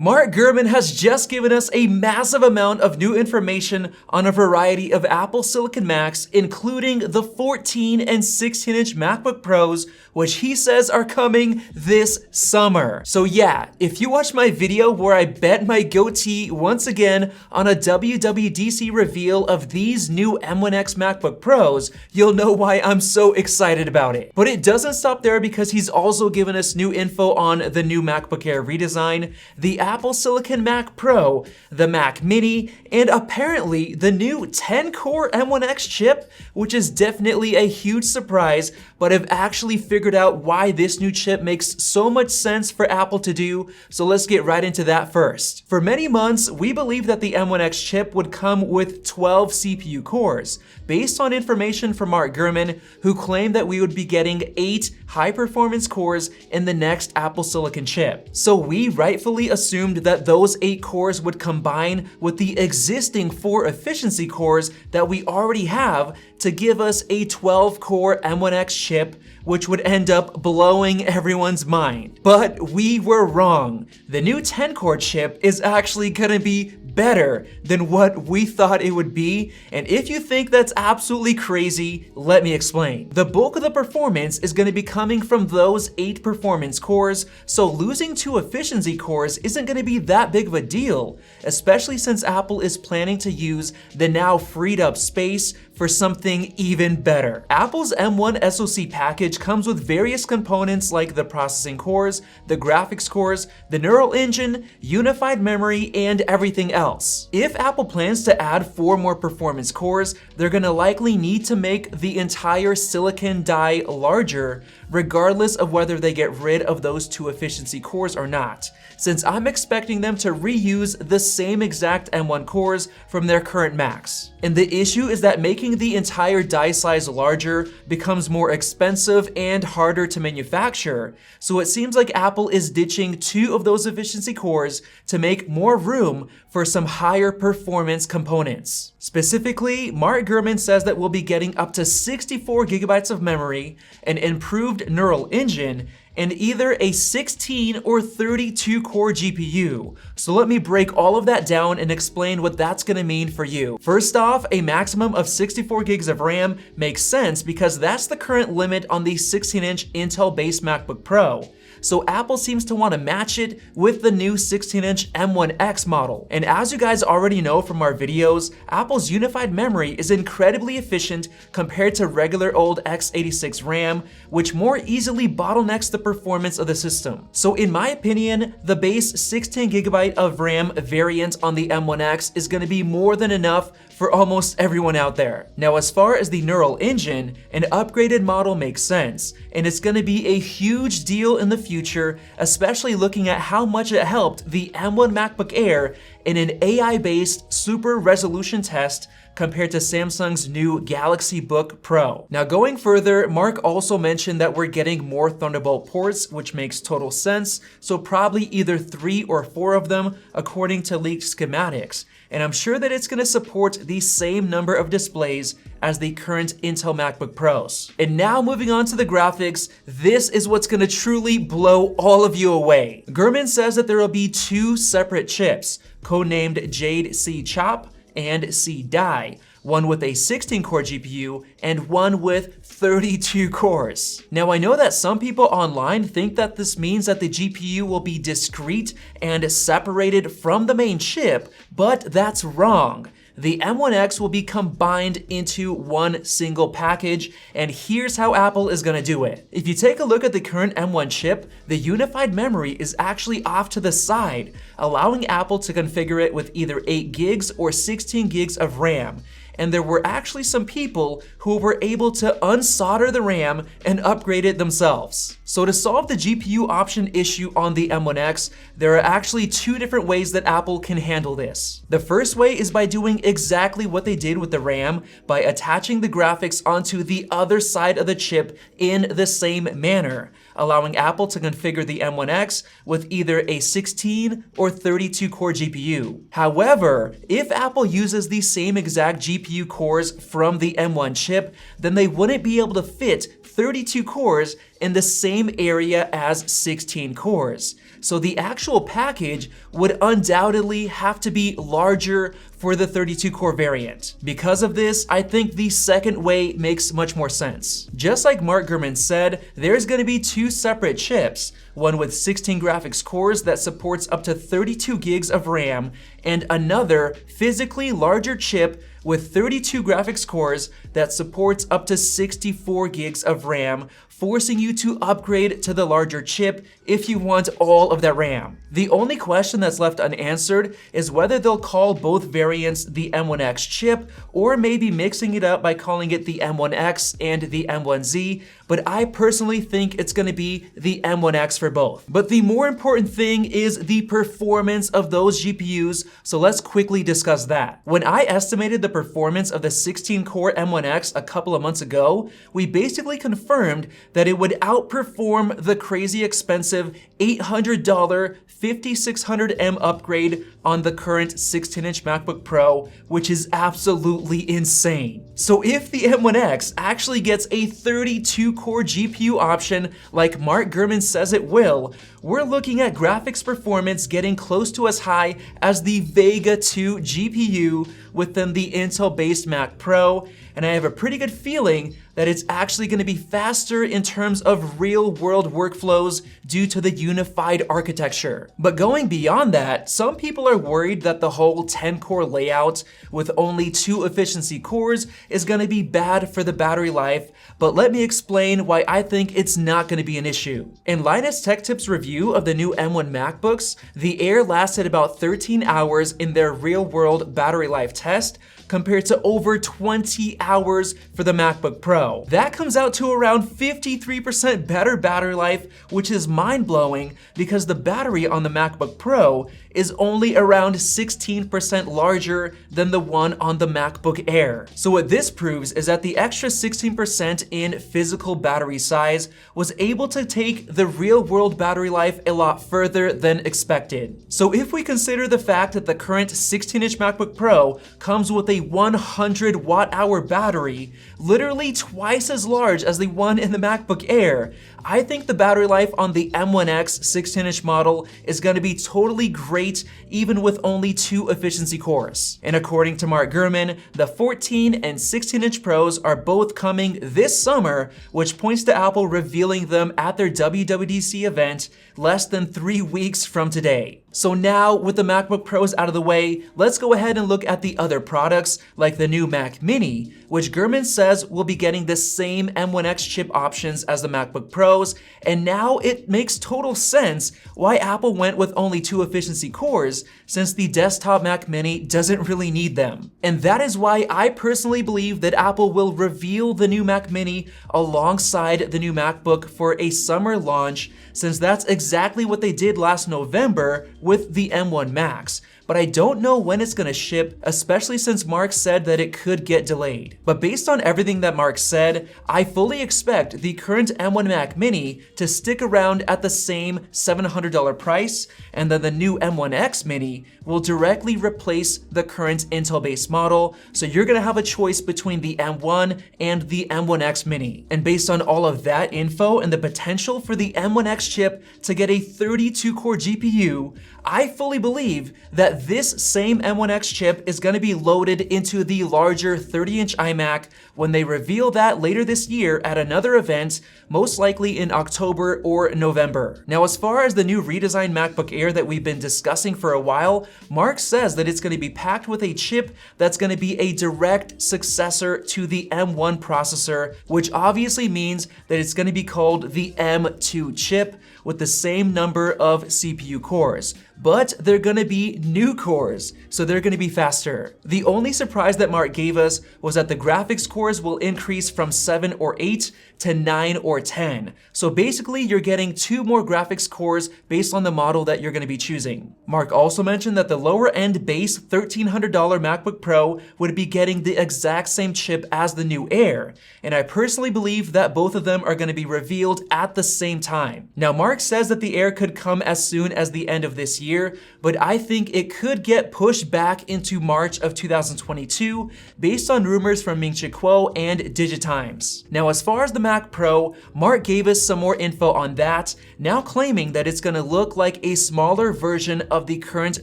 Mark Gurman has just given us a massive amount of new information on a variety of Apple Silicon Macs, including the 14 and 16-inch MacBook Pros, which he says are coming this summer. So yeah, if you watched my video where I bet my goatee once again on a WWDC reveal of these new M1X MacBook Pros, you'll know why I'm so excited about it. But it doesn't stop there, because he's also given us new info on the new MacBook Air redesign, the Apple Silicon Mac Pro, the Mac Mini, and apparently the new 10-core M1X chip, which is definitely a huge surprise, but I've actually figured out why this new chip makes so much sense for Apple to do, so let's get right into that first. For many months, we believed that the M1X chip would come with 12 CPU cores, based on information from Mark Gurman, who claimed that we would be getting 8 high-performance cores in the next Apple Silicon chip. So we rightfully assumed that those 8 cores would combine with the existing 4 efficiency cores that we already have to give us a 12-core M1X chip, which would end up blowing everyone's mind. But we were wrong. The new 10-core chip is actually gonna be better than what we thought it would be, and if you think that's absolutely crazy, let me explain. The bulk of the performance is going to be coming from those 8 performance cores, so losing 2 efficiency cores isn't going to be that big of a deal, especially since Apple is planning to use the now freed up space for something even better. Apple's M1 SoC package comes with various components like the processing cores, the graphics cores, the neural engine, unified memory, and everything else. If Apple plans to add 4 more performance cores, they're gonna likely need to make the entire silicon die larger, regardless of whether they get rid of those 2 efficiency cores or not, since I'm expecting them to reuse the same exact M1 cores from their current Macs. And the issue is that making the entire die size larger becomes more expensive and harder to manufacture, so it seems like Apple is ditching 2 of those efficiency cores to make more room for some higher performance components. Specifically, Mark Gurman says that we'll be getting up to 64 gigabytes of memory, an improved neural engine, and either a 16 or 32 core GPU. So let me break all of that down and explain what that's gonna mean for you. First off, a maximum of 64 gigs of RAM makes sense because that's the current limit on the 16-inch Intel-based MacBook Pro. So Apple seems to want to match it with the new 16-inch M1X model. And as you guys already know from our videos, Apple's unified memory is incredibly efficient compared to regular old x86 RAM, which more easily bottlenecks the performance of the system. So in my opinion, the base 16 gigabyte of RAM variant on the M1X is going to be more than enough for almost everyone out there. Now, as far as the neural engine, an upgraded model makes sense, and it's going to be a huge deal in the future, especially looking at how much it helped the M1 MacBook Air in an AI-based super resolution test compared to Samsung's new Galaxy Book Pro. Now, going further, Mark also mentioned that we're getting more Thunderbolt ports, which makes total sense, so probably either 3 or 4 of them according to leaked schematics. And I'm sure that it's going to support the same number of displays as the current Intel MacBook Pros. And now moving on to the graphics, this is what's going to truly blow all of you away. Gurman says that there will be 2 separate chips, codenamed Jade C Chop and C Die, one with a 16-core GPU and one with 32 cores. Now, I know that some people online think that this means that the GPU will be discrete and separated from the main chip, but that's wrong. The M1X will be combined into one single package, and here's how Apple is gonna do it. If you take a look at the current M1 chip, the unified memory is actually off to the side, allowing Apple to configure it with either 8 gigs or 16 gigs of RAM. And there were actually some people who were able to unsolder the RAM and upgrade it themselves. So to solve the GPU option issue on the M1X, there are actually 2 different ways that Apple can handle this. The first way is by doing exactly what they did with the RAM, by attaching the graphics onto the other side of the chip in the same manner, allowing Apple to configure the M1X with either a 16 or 32 core GPU. However, if Apple uses the same exact GPU cores from the M1 chip, then they wouldn't be able to fit 32 cores in the same area as 16 cores. so the actual package would undoubtedly have to be larger for the 32-core variant. Because of this, I think the second way makes much more sense. Just like Mark Gurman said, there's going to be two separate chips, one with 16 graphics cores that supports up to 32 gigs of RAM, and another physically larger chip with 32 graphics cores that supports up to 64 gigs of RAM, forcing you to upgrade to the larger chip if you want all of that RAM. The only question that's left unanswered is whether they'll call both variants the M1X chip, or maybe mixing it up by calling it the M1X and the M1Z, but I personally think it's going to be the M1X for both. But the more important thing is the performance of those GPUs, so let's quickly discuss that. When I estimated the performance of the 16-core M1X a couple of months ago, we basically confirmed that it would outperform the crazy expensive $800 5600M upgrade on the current 16-inch MacBook Pro, which is absolutely insane. So if the M1X actually gets a 32-core GPU option like Mark Gurman says it will, we're looking at graphics performance getting close to as high as the Vega 2 GPU within the Intel-based Mac Pro, and I have a pretty good feeling that it's actually going to be faster in terms of real-world workflows due to the unified architecture. But going beyond that, some people are worried that the whole 10-core layout with only 2 efficiency cores is going to be bad for the battery life, but let me explain why I think it's not going to be an issue. In Linus Tech Tips review of the new M1 MacBooks, the Air lasted about 13 hours in their real-world battery life test, compared to over 20 hours for the MacBook Pro. That comes out to around 53% better battery life, which is mind-blowing because the battery on the MacBook Pro is only around 16% larger than the one on the MacBook Air. So what this proves is that the extra 16% in physical battery size was able to take the real-world battery life a lot further than expected. So if we consider the fact that the current 16-inch MacBook Pro comes with a 100 watt-hour battery, literally twice as large as the one in the MacBook Air, I think the battery life on the M1X 16-inch model is going to be totally great even with only 2 efficiency cores. And according to Mark Gurman, the 14 and 16-inch Pros are both coming this summer, which points to Apple revealing them at their WWDC event less than 3 weeks from today. So now, with the MacBook Pros out of the way, let's go ahead and look at the other products, like the new Mac Mini, which Gurman says will be getting the same M1X chip options as the MacBook Pros, and now it makes total sense why Apple went with only 2 efficiency cores, since the desktop Mac Mini doesn't really need them. And that is why I personally believe that Apple will reveal the new Mac Mini alongside the new MacBook for a summer launch, since that's exactly what they did last November with the M1 Max. But I don't know when it's gonna ship, especially since Mark said that it could get delayed. But based on everything that Mark said, I fully expect the current M1 Mac Mini to stick around at the same $700 price, and then the new M1X Mini will directly replace the current Intel-based model, so you're gonna have a choice between the M1 and the M1X Mini. And based on all of that info and the potential for the M1X chip to get a 32-core GPU, I fully believe that this same M1X chip is going to be loaded into the larger 30-inch iMac when they reveal that later this year at another event, most likely in October or November. Now, as far as the new redesigned MacBook Air that we've been discussing for a while, Mark says that it's going to be packed with a chip that's going to be a direct successor to the M1 processor, which obviously means that it's going to be called the M2 chip with the same number of CPU cores. But they're gonna be new cores, so they're gonna be faster. The only surprise that Mark gave us was that the graphics cores will increase from 7 or 8 to 9 or 10. So basically, you're getting 2 more graphics cores based on the model that you're gonna be choosing. Mark also mentioned that the lower-end base $1,300 MacBook Pro would be getting the exact same chip as the new Air, and I personally believe that both of them are gonna be revealed at the same time. Now, Mark says that the Air could come as soon as the end of this year, year, but I think it could get pushed back into March of 2022 based on rumors from Ming-Chi Kuo and Digitimes. Now, as far as the Mac Pro, Mark gave us some more info on that, now claiming that it's gonna look like a smaller version of the current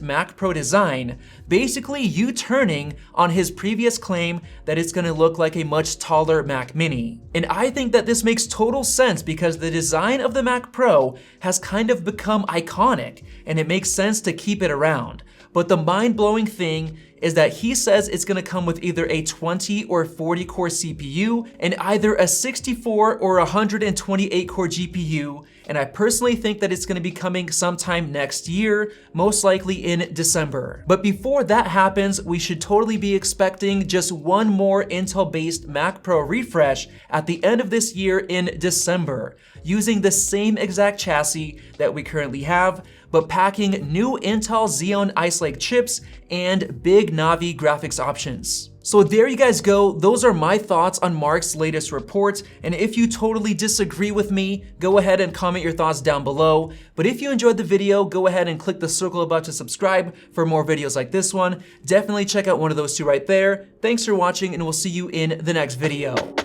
Mac Pro design, basically U-turning on his previous claim that it's gonna look like a much taller Mac Mini. And I think that this makes total sense because the design of the Mac Pro has kind of become iconic, and it makes sense to keep it around. But the mind-blowing thing is that he says it's gonna come with either a 20 or 40 core CPU and either a 64 or 128 core GPU, and I personally think that it's gonna be coming sometime next year, most likely in December. But before that happens, we should totally be expecting just one more Intel-based Mac Pro refresh at the end of this year in December, using the same exact chassis that we currently have, but packing new Intel Xeon Ice Lake chips and big Navi graphics options. So there you guys go, those are my thoughts on Mark's latest report, and if you totally disagree with me, go ahead and comment your thoughts down below. But if you enjoyed the video, go ahead and click the circle above to subscribe for more videos like this one. Definitely check out one of those two right there. Thanks for watching, and we'll see you in the next video.